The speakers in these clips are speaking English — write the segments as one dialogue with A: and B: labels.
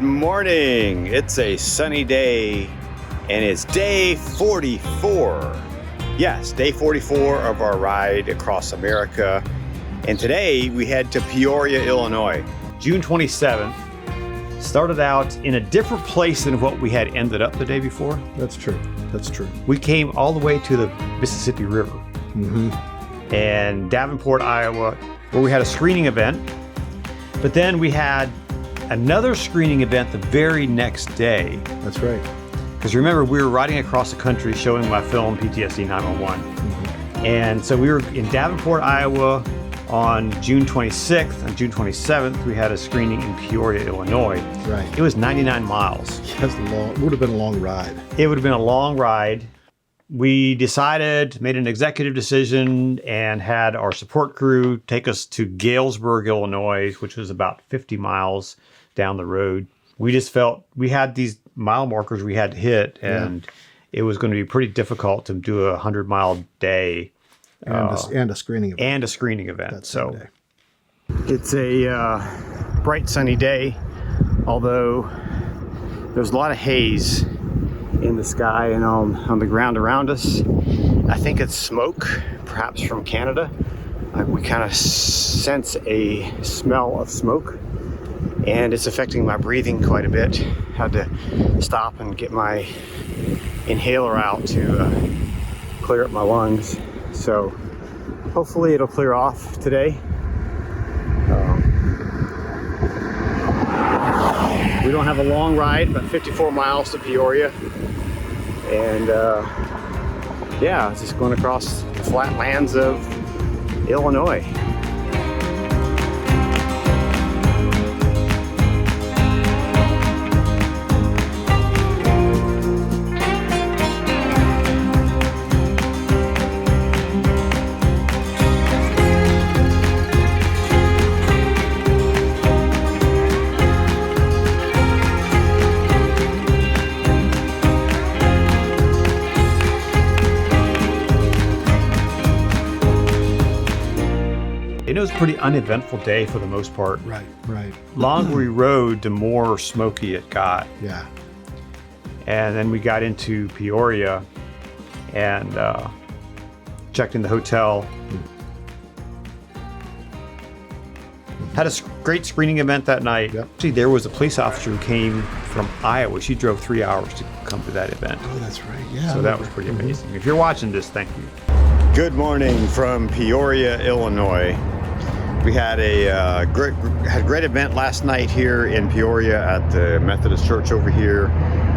A: morning. It's a sunny day and it's day 44. Yes, day 44 of our ride across America. And today we head to Peoria, Illinois. June 27th. Started out in a different place than what we had ended up the day before.
B: That's true.
A: We came all the way to the Mississippi River. And Davenport, Iowa, where we had a screening event. But then we had another screening event the very next day.
B: That's right.
A: Because remember, we were riding across the country showing my film PTSD911. And so we were in Davenport, Iowa on June 26th. On June 27th, we had a screening in Peoria, Illinois.
B: Right.
A: It was 99 miles.
B: That's long. It would have been a long ride.
A: It would have been a long ride. We decided, made an executive decision, and had our support crew take us to Galesburg, Illinois, which was about 50 miles down the road. We just felt we had these mile markers we had to hit, and it was going to be pretty difficult to do a 100-mile day.
B: And a screening event.
A: And a screening event.
B: That
A: so
B: day.
A: It's a bright, sunny day, although there's a lot of haze in the sky and on the ground around us. I think it's smoke, perhaps from Canada. We kind of sense a smell of smoke, and it's affecting my breathing quite a bit. Had to stop and get my inhaler out to clear up my lungs. So hopefully it'll clear off today. We don't have a long ride, about 54 miles to Peoria. And just going across the flat lands of Illinois. It was a pretty uneventful day for the most part.
B: Right.
A: Longer we rode, the more smoky it got.
B: Yeah.
A: And then we got into Peoria and checked in the hotel. Had a great screening event that night.
B: Yep.
A: Actually, there was a police officer who came from Iowa. She drove 3 hours to come to that event.
B: Oh, that's right. Yeah.
A: So that was pretty amazing. If you're watching this, thank you. Good morning from Peoria, Illinois. We had a great event last night here in Peoria at the Methodist Church over here.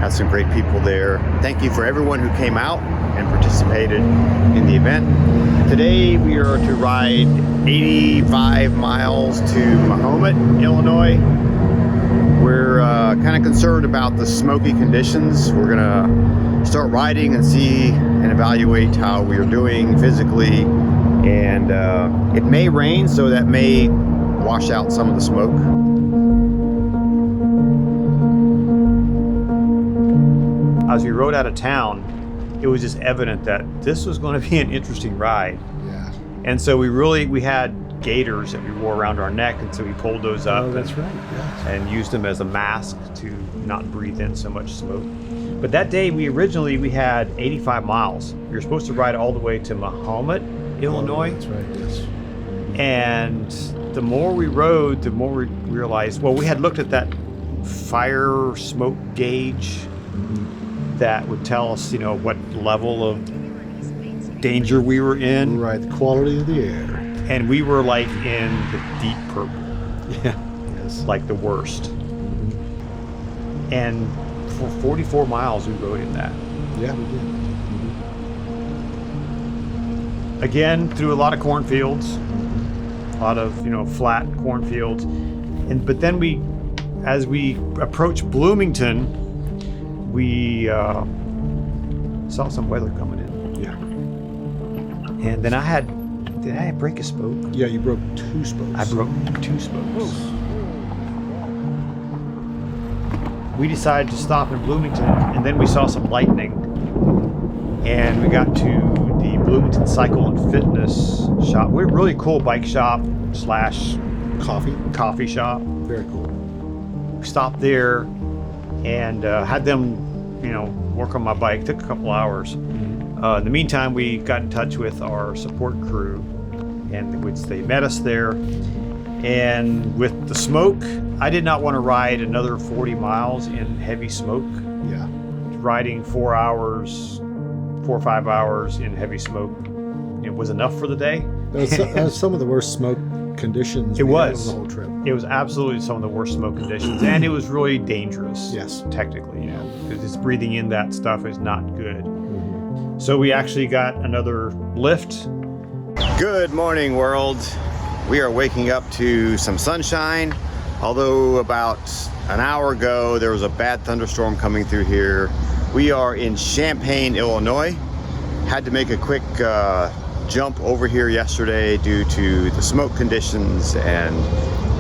A: Had some great people there. Thank you for everyone who came out and participated in the event. Today we are to ride 85 miles to Mahomet, Illinois. We're kind of concerned about the smoky conditions. We're gonna start riding and see and evaluate how we are doing physically. And it may rain, so that may wash out some of the smoke. As we rode out of town, it was just evident that this was going to be an interesting ride.
B: Yeah.
A: And so we had gaiters that we wore around our neck, and so we pulled those up.
B: Oh, that's right. Yes.
A: And used them as a mask to not breathe in so much smoke. But that day we had 85 miles. We were supposed to ride all the way to Mahomet, Illinois.
B: Oh, that's right. Yes.
A: And the more we rode, the more we realized, well, we had looked at that fire smoke gauge that would tell us, what level of danger we were in.
B: Right, the quality of the air.
A: And we were like in the deep purple.
B: Yeah. Yes.
A: Like the worst. And for 44 miles we rode in that.
B: Yeah, we did.
A: Again, through a lot of cornfields, a lot of flat cornfields, but then as we approached Bloomington, we saw some weather coming in.
B: Yeah.
A: And then did I break a spoke?
B: Yeah, you broke 2 spokes.
A: I broke 2 spokes. We decided to stop in Bloomington, and then we saw some lightning, and we got to the Bloomington Cycle and Fitness shop. We're a really cool bike shop /
B: Coffee
A: shop.
B: Very cool.
A: We stopped there, and had them, work on my bike. It took a couple hours. In the meantime, we got in touch with our support crew, and which they met us there. And with the smoke, I did not want to ride another 40 miles in heavy smoke.
B: Yeah.
A: Riding 4 or 5 hours in heavy smoke, it was enough for the day.
B: That was some of the worst smoke conditions
A: It
B: we had
A: was.
B: on the whole trip.
A: It was absolutely some of the worst smoke conditions, and it was really dangerous.
B: Yes.
A: Technically, because it's breathing in that stuff is not good.
B: Mm-hmm.
A: So we actually got another lift. Good morning, world. We are waking up to some sunshine, although about an hour ago there was a bad thunderstorm coming through here. We are in Champaign, Illinois. Had to make a quick jump over here yesterday due to the smoke conditions and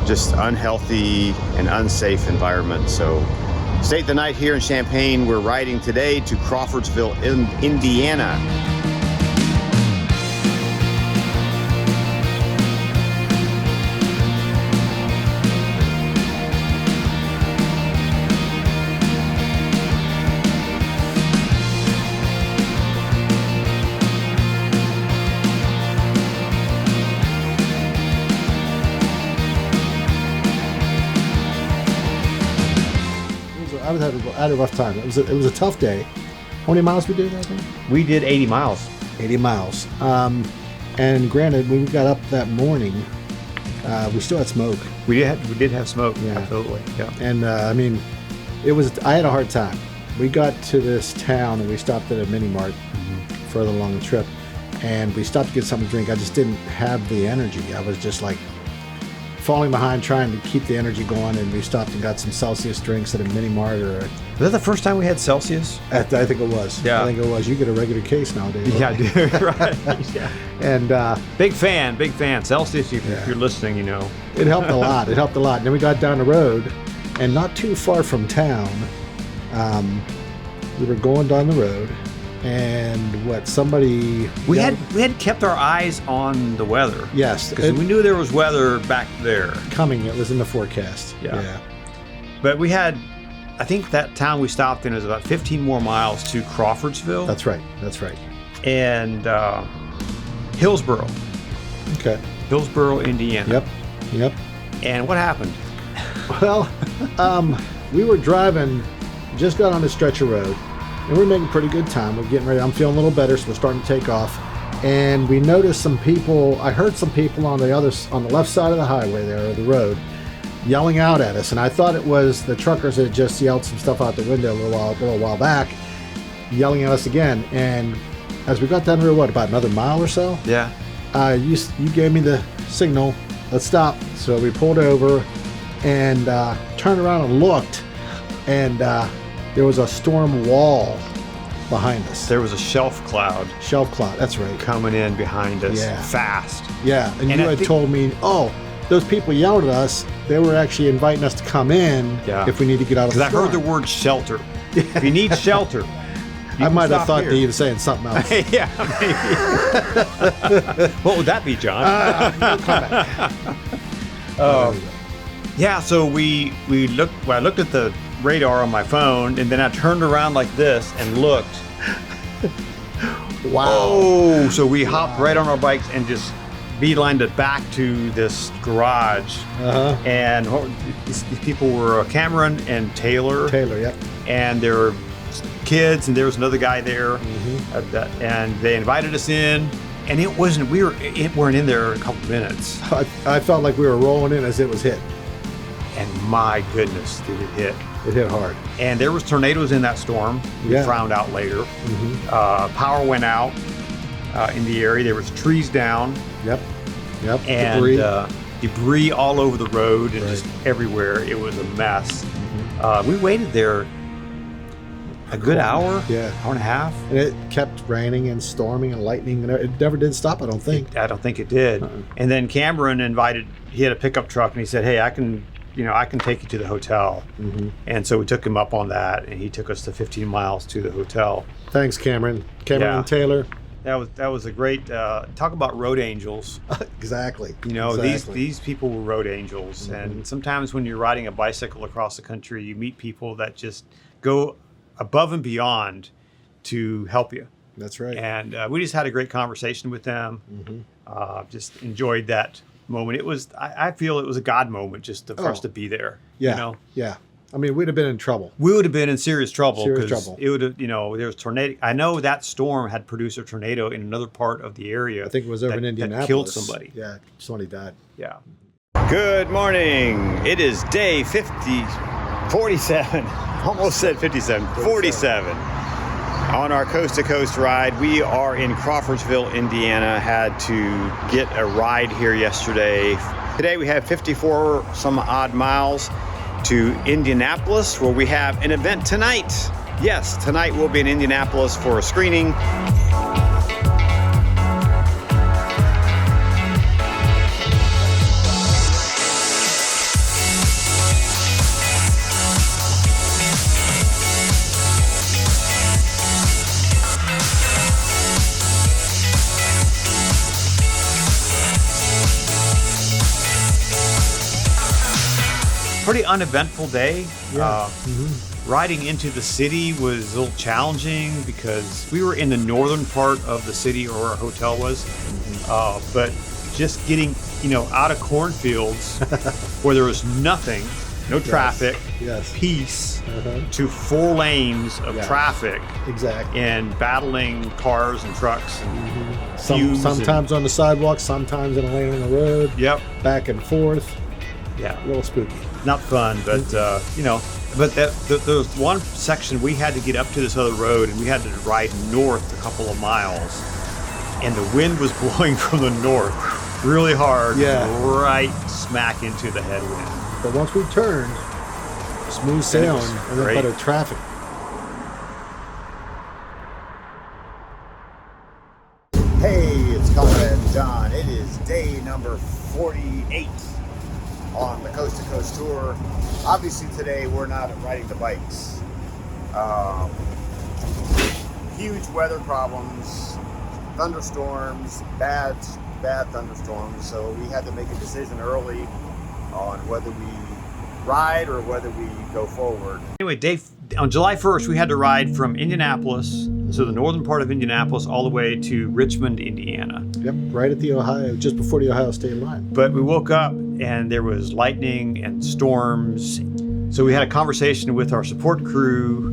A: just unhealthy and unsafe environment. So stayed the night here in Champaign. We're riding today to Crawfordsville, Indiana.
B: I had a rough time. It was a tough day. How many miles we did that day?
A: We did 80 miles.
B: 80 miles. And granted, when we got up that morning, we still had smoke.
A: We did have smoke.
B: Yeah.
A: Absolutely. Yeah.
B: And I had a hard time. We got to this town and we stopped at a mini mart further along the trip, and we stopped to get something to drink. I just didn't have the energy. I was just like falling behind trying to keep the energy going, and we stopped and got some Celsius drinks at a mini mart.
A: Was that the first time we had Celsius?
B: I think it was.
A: Yeah.
B: I think it was. You get a regular case nowadays.
A: Yeah, I do. Right. Yeah.
B: And
A: big fan. Celsius, if you're listening,
B: it helped a lot. It helped a lot. And then we got down the road, and not too far from town, we were going down the road, and
A: we had kept our eyes on the weather.
B: Yes,
A: because we knew there was weather back there
B: coming. It was in the forecast.
A: Yeah. But we had, I think that town we stopped in is about 15 more miles to Crawfordsville.
B: That's right.
A: And Hillsboro.
B: Okay.
A: Hillsboro, Indiana.
B: Yep.
A: And what happened?
B: Well, we were driving, just got on the stretch of road, and we're making pretty good time. We're getting ready. I'm feeling a little better, so we're starting to take off. And we noticed some people. I heard some people on the left side of the highway there, or the road, yelling out at us. And I thought it was the truckers that had just yelled some stuff out the window a little while back, yelling at us again. And as we got down the road, about another mile or so?
A: Yeah.
B: You gave me the signal. Let's stop. So we pulled over and turned around and looked, and there was a storm wall behind us.
A: There was a shelf cloud.
B: That's right.
A: Coming in behind us.
B: Yeah.
A: Fast.
B: Yeah, and you had told me, those people yelled at us. They were actually inviting us to come in if we need to get out of the storm.
A: Because I heard the word shelter. If you need shelter,
B: I might have thought they were saying something else.
A: Yeah, maybe. What would that be, John? Yeah, so we looked. Well, I looked at the radar on my phone, and then I turned around like this and looked.
B: Wow!
A: Oh, so we hopped right on our bikes and just beelined it back to this garage. And these people were Cameron and Taylor.
B: Yep.
A: And there were kids, and there was another guy there, and they invited us in. And it weren't in there a couple minutes.
B: I felt like we were rolling in as it was hit.
A: And my goodness, did it hit.
B: It hit hard.
A: And there was tornadoes in that storm. We found out later. Power went out in the area. There was trees down.
B: Yep.
A: And debris all over the road and just everywhere. It was a mess. We waited there a good hour, hour and a half.
B: And it kept raining and storming and lightning, and it never did stop, I don't think.
A: I don't think it did. And then Cameron he had a pickup truck, and he said, hey, I can take you to the hotel. And so we took him up on that, and he took us the 15 miles to the hotel.
B: Thanks, Cameron. And Taylor.
A: That was a great talk about road angels.
B: Exactly.
A: You know,
B: exactly.
A: these people were road angels, and sometimes when you're riding a bicycle across the country, you meet people that just go above and beyond to help you.
B: That's right.
A: And we just had a great conversation with them. Just enjoyed that moment. It was, I feel it was a God moment just for us to be there.
B: Yeah.
A: You know?
B: Yeah. I mean, we'd have been in trouble.
A: We would have been in serious trouble.
B: Serious trouble.
A: It would have, you know, there was tornado. I know that storm had produced a tornado in another part of the area.
B: I think it was over in Indianapolis.
A: That killed somebody.
B: Yeah, somebody died.
A: Yeah. Good morning. It is day 47. Almost said 57. 47. On our coast-to-coast ride, we are in Crawfordsville, Indiana. Had to get a ride here yesterday. Today we have 54 some odd miles to Indianapolis, where we have an event tonight. Yes, tonight we'll be in Indianapolis for a screening. Pretty uneventful day.
B: Yeah.
A: Riding into the city was a little challenging because we were in the northern part of the city, or our hotel was. But just getting, you know, out of cornfields where there was nothing, no traffic, peace, to 4 lanes of traffic.
B: Exactly.
A: And battling cars and trucks. And
B: sometimes on the sidewalk, sometimes in a lane on the road.
A: Yep.
B: Back and forth.
A: Yeah.
B: A little spooky.
A: Not fun, but you know, but there was one section we had to get up to this other road, and we had to ride north a couple of miles, and the wind was blowing from the north really hard, right smack into the headwind.
B: But once we turned, smooth sailing, and then better traffic.
A: Hey, it's Conrad and John. It is day number 48. On the Coast to Coast tour. Obviously today we're not riding the bikes. Huge weather problems, thunderstorms, bad thunderstorms. So we had to make a decision early on whether we ride or whether we go forward. Anyway, on July 1st, we had to ride from Indianapolis, so the northern part of Indianapolis, all the way to Richmond, Indiana.
B: Yep, right at the Ohio, just before the Ohio state line.
A: But we woke up and there was lightning and storms. So we had a conversation with our support crew,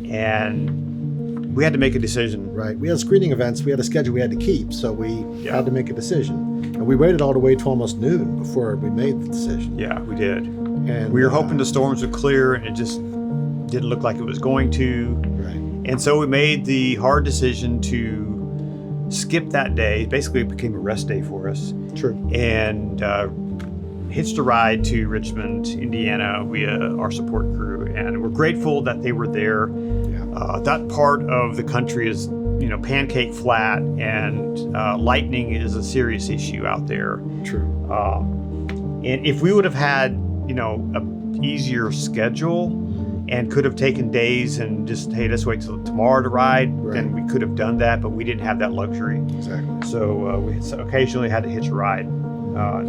A: and we had to make a decision.
B: Right, we had screening events, we had a schedule we had to keep, so we had to make a decision. And we waited all the way to almost noon before we made the decision.
A: Yeah, we did.
B: And
A: we were hoping the storms would clear, and it just didn't look like it was going to.
B: Right.
A: And so we made the hard decision to skip that day. Basically, it became a rest day for us.
B: True.
A: And hitched a ride to Richmond, Indiana via our support crew. And we're grateful that they were there. Yeah. That part of the country is, you know, pancake flat, and lightning is a serious issue out there.
B: True.
A: And if we would have had, you know, a easier schedule and could have taken days and just, hey, let's wait till tomorrow to ride, then we could have done that, but we didn't have that luxury.
B: Exactly.
A: So we occasionally had to hitch a ride.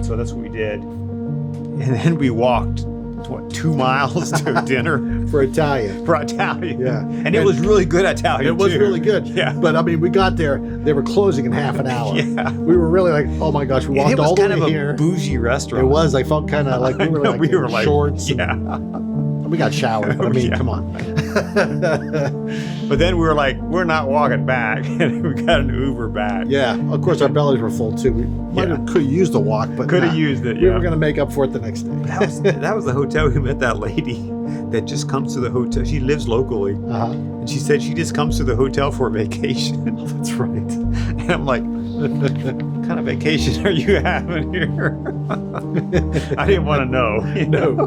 A: So that's what we did. And then we walked, 2 miles to dinner?
B: For Italian.
A: Yeah. And it was really good Italian,
B: It was really good.
A: Yeah.
B: But I mean, we got there, they were closing in half an hour.
A: Yeah.
B: We were really like, oh my gosh, we walked all the way here.
A: It was kind of a bougie restaurant.
B: It was. I felt kind of like we were like shorts.
A: Yeah.
B: We got showered, but I mean, come on.
A: But then we were like, we're not walking back, and we got an Uber back.
B: Yeah, of course our bellies were full too. We could have used the walk, but
A: could have used it.
B: We were going to make up for it the next day.
A: That was the hotel we met that lady that just comes to the hotel. She lives locally, and she said she just comes to the hotel for a vacation.
B: Oh, that's right.
A: And I'm like, what kind of vacation are you having here? I didn't want to know.
B: No.